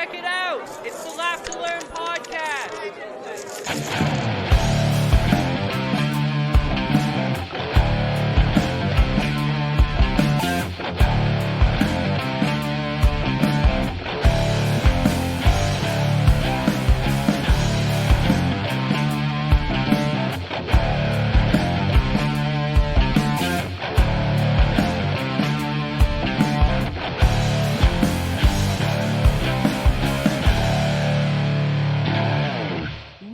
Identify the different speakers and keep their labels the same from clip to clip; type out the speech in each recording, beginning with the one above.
Speaker 1: Check it out. It's the Laugh to Learn podcast.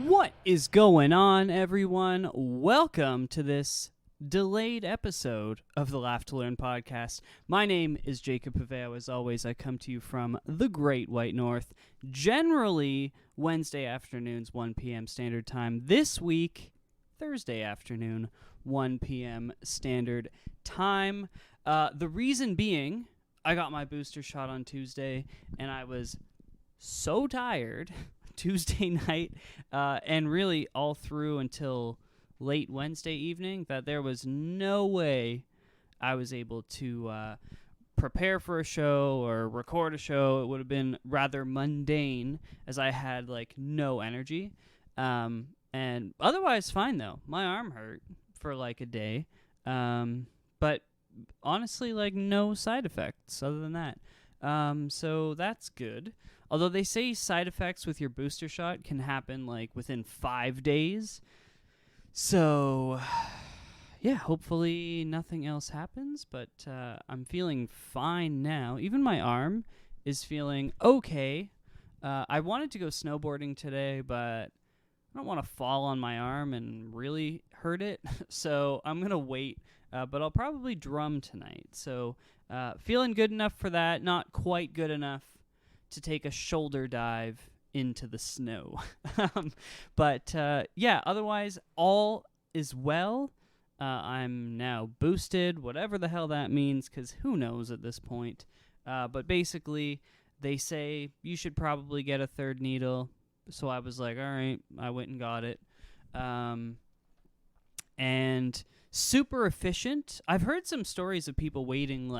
Speaker 1: What is going on, everyone? Welcome to this delayed episode of the Laugh to Learn podcast. My name is Jacob Paveo. As always, I come to you from the Great White North, generally Wednesday afternoons, 1 p.m. Standard Time. This week, Thursday afternoon, 1 p.m. Standard Time. The reason being, I got my booster shot on Tuesday, and I was so tired Tuesday night and really all through until late Wednesday evening that there was no way I was able to prepare for a show or record a show. It would have been rather mundane as I had no energy. And otherwise fine though. My arm hurt for a day. But honestly no side effects other than that. So that's good. Although they say side effects with your booster shot can happen within 5 days. So yeah, hopefully nothing else happens, but I'm feeling fine now. Even my arm is feeling okay. I wanted to go snowboarding today, but I don't want to fall on my arm and really hurt it. So I'm going to wait, but I'll probably drum tonight. So feeling good enough for that, not quite good enough to take a shoulder dive into the snow. But yeah, otherwise all is well. I'm now boosted, whatever the hell that means, because who knows at this point. But basically, they say you should probably get a third needle. So I was like, all right, I went and got it. And super efficient. I've heard some stories of people waiting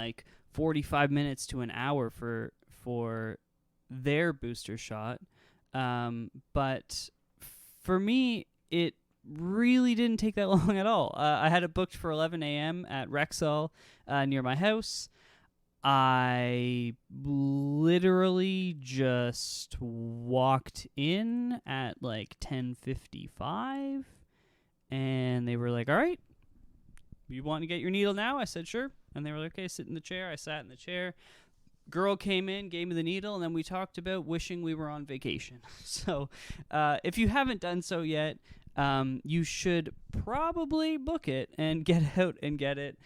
Speaker 1: 45 minutes to an hour for their booster shot. But for me, it really didn't take that long at all. I had it booked for 11 a.m. at Rexall near my house. I literally just walked in at 10:55, and they were like, all right, you want to get your needle now? I said, sure. And they were like, okay, sit in the chair. I sat in the chair. Girl came in, gave me the needle, and then we talked about wishing we were on vacation. So if you haven't done so yet, you should probably book it and get out and get it.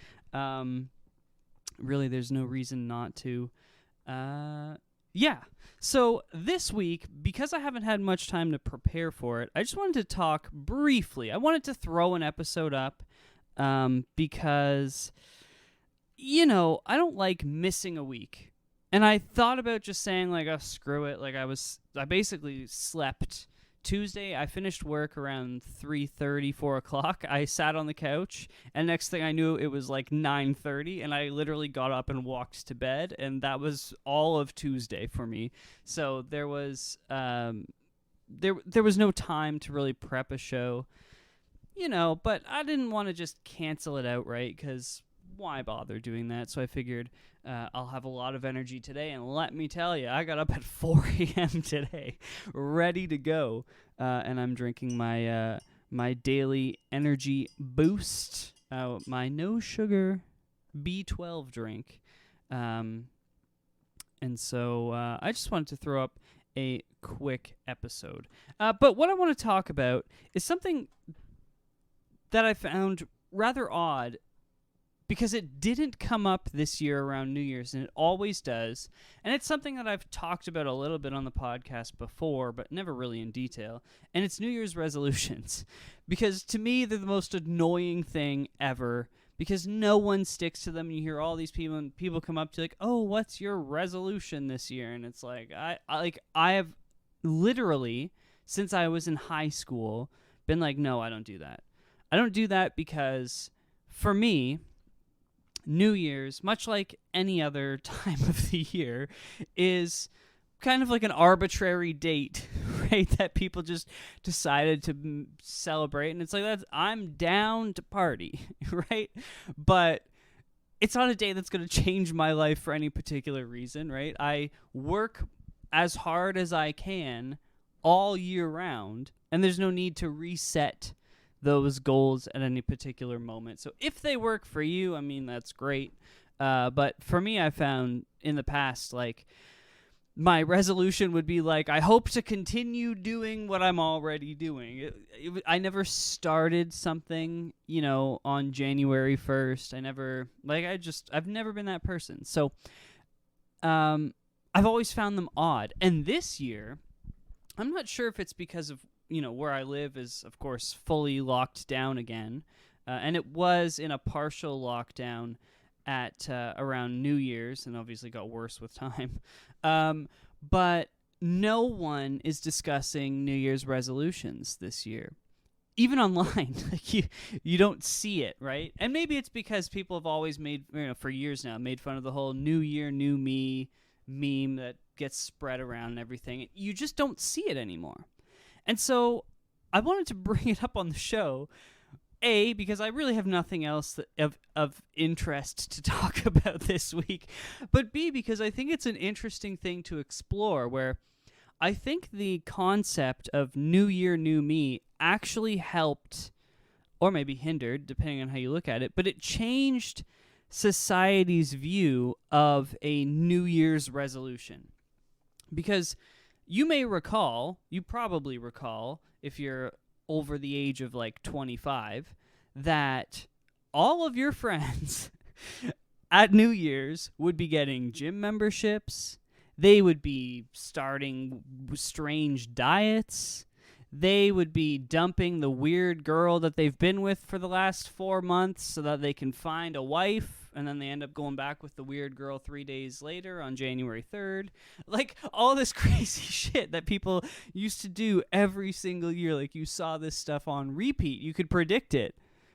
Speaker 1: Really, there's no reason not to. Yeah. So this week, because I haven't had much time to prepare for it, I just wanted to talk briefly. I wanted to throw an episode up because, I don't like missing a week. And I thought about just saying, oh, screw it. I basically slept Tuesday. I finished work around 3:30, 4 o'clock. I sat on the couch, and next thing I knew, it was 9:30, and I literally got up and walked to bed, and that was all of Tuesday for me. So there was there was no time to really prep a show, but I didn't want to just cancel it outright, because why bother doing that? So I figured I'll have a lot of energy today, and let me tell you, I got up at 4 a.m. today, ready to go, and I'm drinking my my daily energy boost, my no sugar B12 drink, and so I just wanted to throw up a quick episode. But what I want to talk about is something that I found rather odd, because it didn't come up this year around New Year's, and it always does. And it's something that I've talked about a little bit on the podcast before, but never really in detail. And it's New Year's resolutions. Because to me, they're the most annoying thing ever, because no one sticks to them. And you hear all these people come up to oh, what's your resolution this year? And it's I have literally, since I was in high school, been no, I don't do that. I don't do that because, for me, New Year's, much like any other time of the year, is kind of like an arbitrary date, right? That people just decided to celebrate, and it's like I'm down to party, right? But it's not a day that's going to change my life for any particular reason, right? I work as hard as I can all year round, and there's no need to reset those goals at any particular moment. So if they work for you, I mean, that's great. But for me, I found in the past, like, my resolution would be like, I hope to continue doing what I'm already doing. I never started something, on January 1st. I've never been that person. So, I've always found them odd. And this year, I'm not sure if it's because of, where I live is, of course, fully locked down again. And it was in a partial lockdown at around New Year's, and obviously got worse with time. But no one is discussing New Year's resolutions this year, even online. Like you don't see it, right? And maybe it's because people have always made, for years now, made fun of the whole New Year, New Me meme that gets spread around and everything. You just don't see it anymore. And so I wanted to bring it up on the show, A, because I really have nothing else of interest to talk about this week, but B, because I think it's an interesting thing to explore, where I think the concept of New Year, New Me actually helped, or maybe hindered, depending on how you look at it, but it changed society's view of a New Year's resolution. Because you probably recall, if you're over the age of like 25, that all of your friends at New Year's would be getting gym memberships. They would be starting strange diets. They would be dumping the weird girl that they've been with for the last 4 months so that they can find a wife, and then they end up going back with the weird girl 3 days later on January 3rd. Like, all this crazy shit that people used to do every single year. Like, you saw this stuff on repeat. You could predict it,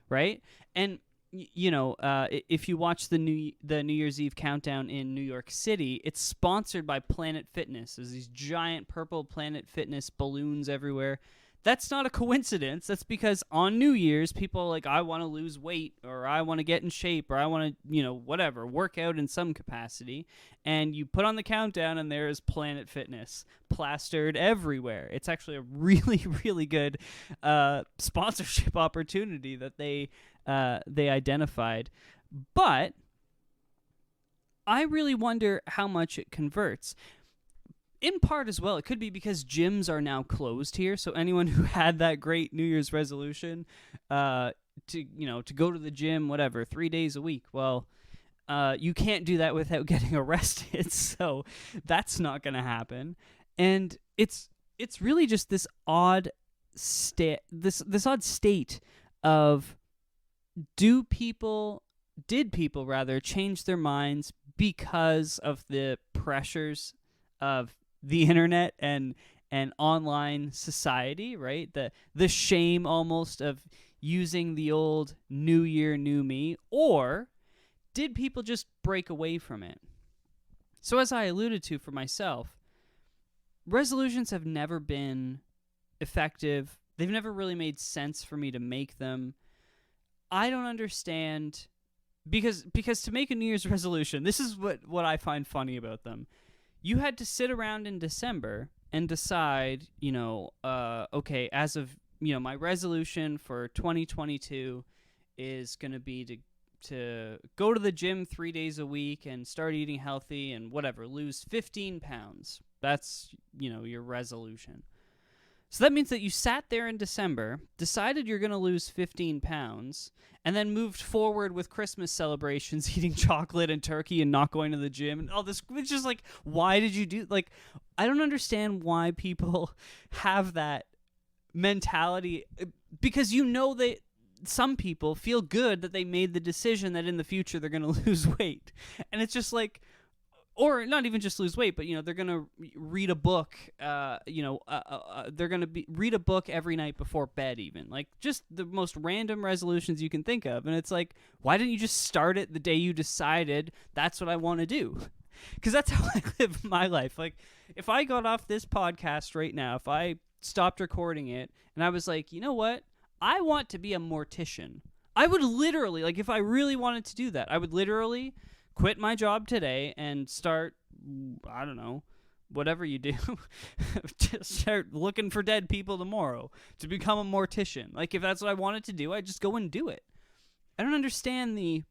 Speaker 1: right? And if you watch the New Year's Eve countdown in New York City, it's sponsored by Planet Fitness. There's these giant purple Planet Fitness balloons everywhere. That's not a coincidence. That's because on New Year's, people are like, I want to lose weight, or I want to get in shape, or I want to, whatever, work out in some capacity. And you put on the countdown, and there is Planet Fitness plastered everywhere. It's actually a really, really good sponsorship opportunity that they identified. But I really wonder how much it converts. In part as well, it could be because gyms are now closed here, so anyone who had that great New Year's resolution to go to the gym, whatever, 3 days a week, well, you can't do that without getting arrested, so that's not going to happen. And it's really just this odd this odd state of did people change their minds because of the pressures of the internet and online society, right? The shame almost of using the old New Year, New Me, or did people just break away from it? So as I alluded to for myself, resolutions have never been effective. They've never really made sense for me to make them. I don't understand, because to make a New Year's resolution, this is what I find funny about them. You had to sit around in December and decide, okay, as of, my resolution for 2022 is going to be to go to the gym 3 days a week and start eating healthy and whatever, lose 15 pounds. That's, your resolution. So that means that you sat there in December, decided you're going to lose 15 pounds, and then moved forward with Christmas celebrations, eating chocolate and turkey and not going to the gym and all this. It's just like, why did you do, like, I don't understand why people have that mentality, because some people feel good that they made the decision that in the future they're going to lose weight. And it's just like, or not even just lose weight, but, they're going to read a book, they're going to read a book every night before bed even. Like, just the most random resolutions you can think of. And it's like, why didn't you just start it the day you decided that's what I want to do? because that's how I live my life. Like, if I got off this podcast right now, if I stopped recording it and I was like, you know what? I want to be a mortician. I would literally, like, if I really wanted to do that, I would literally quit my job today and start, I don't know, whatever you do, just start looking for dead people tomorrow to become a mortician. Like, if that's what I wanted to do, I'd just go and do it. I don't understand the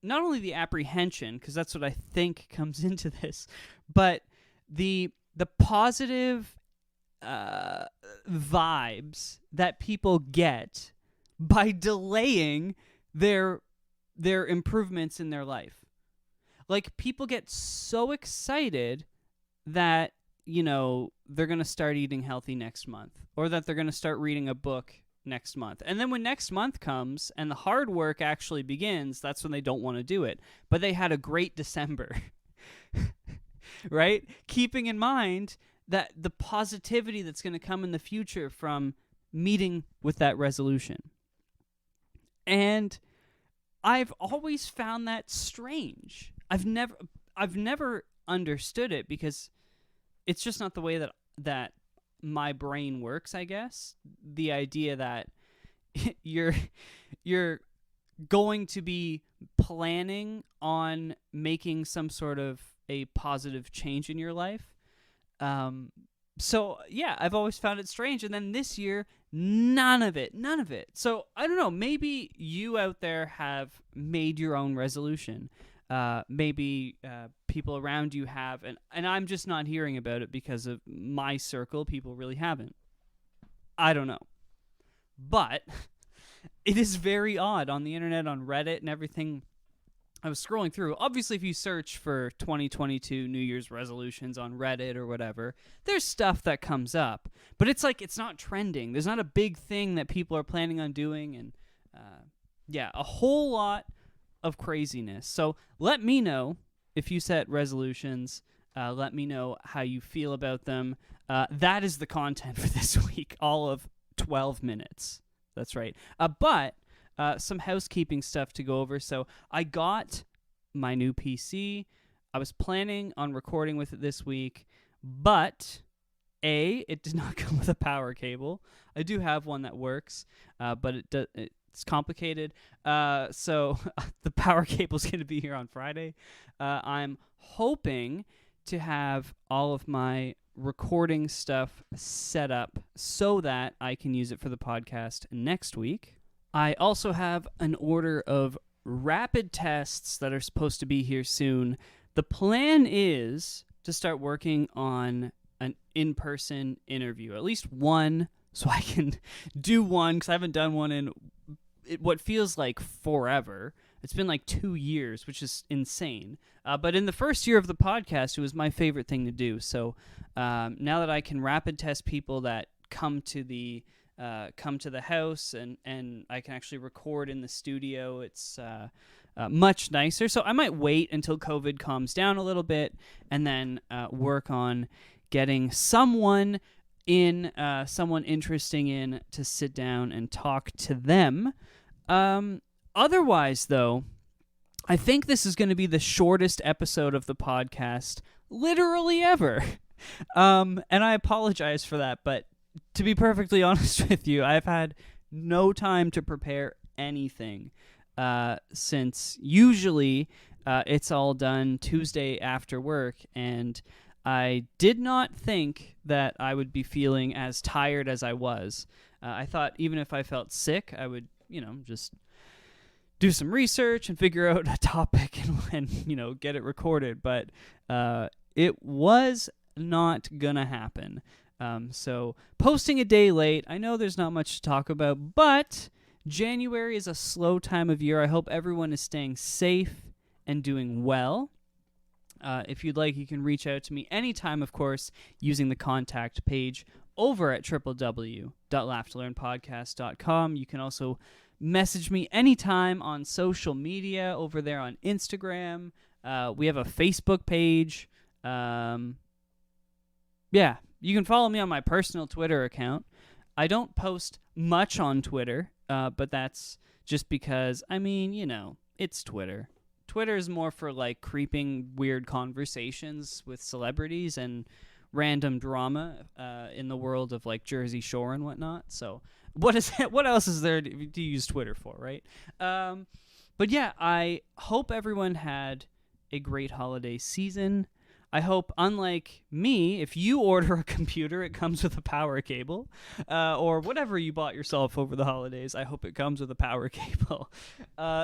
Speaker 1: not only the apprehension, because that's what I think comes into this, but the positive vibes that people get by delaying their improvements in their life. Like, people get so excited that, you know, they're going to start eating healthy next month, or that they're going to start reading a book next month. And then when next month comes and the hard work actually begins, that's when they don't want to do it. But they had a great December, right? Keeping in mind that the positivity that's going to come in the future from meeting with that resolution. And I've always found that strange. I've never understood it, because it's just not the way that my brain works, I guess. The idea that you're going to be planning on making some sort of a positive change in your life. So yeah, I've always found it strange. And then this year, none of it. So I don't know, maybe you out there have made your own resolution. Maybe people around you have, and I'm just not hearing about it because of my circle. People really haven't. I don't know. But it is very odd on the internet, on Reddit and everything. I was scrolling through. Obviously, if you search for 2022 New Year's resolutions on Reddit or whatever, there's stuff that comes up. But it's like, it's not trending. There's not a big thing that people are planning on doing. And yeah, a whole lot of craziness. So let me know if you set resolutions. Let me know how you feel about them. That is the content for this week, all of 12 minutes. That's right. But some housekeeping stuff to go over. So I got my new PC. I was planning on recording with it this week, but it did not come with a power cable. I do have one that works, but it's complicated. So the power cable's going to be here on Friday. I'm hoping to have all of my recording stuff set up so that I can use it for the podcast next week. I also have an order of rapid tests that are supposed to be here soon. The plan is to start working on an in-person interview, at least one, so I can do one, because I haven't done one in what feels like forever. It's been like 2 years, which is insane. But in the first year of the podcast, it was my favorite thing to do. So now that I can rapid test people that come to the house and I can actually record in the studio, it's much nicer. So I might wait until COVID calms down a little bit and then work on getting someone interesting in to sit down and talk to them. Otherwise, though, I think this is going to be the shortest episode of the podcast literally ever. And I apologize for that, but to be perfectly honest with you, I've had no time to prepare anything since usually it's all done Tuesday after work, and I did not think that I would be feeling as tired as I was. I thought even if I felt sick, I would, just do some research and figure out a topic and get it recorded. But it was not gonna happen. So posting a day late, I know there's not much to talk about, but January is a slow time of year. I hope everyone is staying safe and doing well. If you'd like, you can reach out to me anytime, of course, using the contact page over at www.laughtolearnpodcast.com. You can also message me anytime on social media over there on Instagram. We have a Facebook page. Yeah, you can follow me on my personal Twitter account. I don't post much on Twitter, but that's just because, it's Twitter. Twitter is more for like creeping weird conversations with celebrities and random drama in the world of like Jersey Shore and whatnot. So what else is there to use Twitter for, right? But yeah, I hope everyone had a great holiday season. I hope, unlike me, if you order a computer, it comes with a power cable, or whatever you bought yourself over the holidays. I hope it comes with a power cable.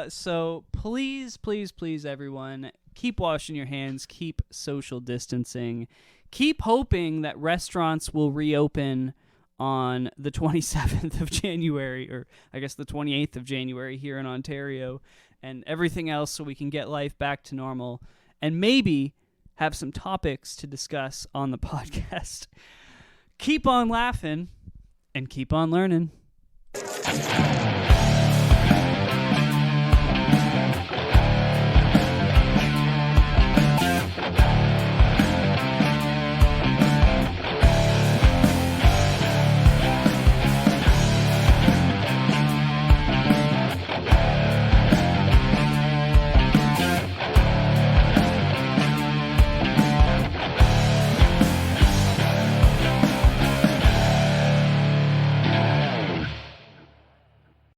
Speaker 1: So please, please, please, everyone, keep washing your hands, keep social distancing, keep hoping that restaurants will reopen on the 27th of January, or I guess the 28th of January here in Ontario, and everything else so we can get life back to normal, and maybe have some topics to discuss on the podcast. Keep on laughing and keep on learning.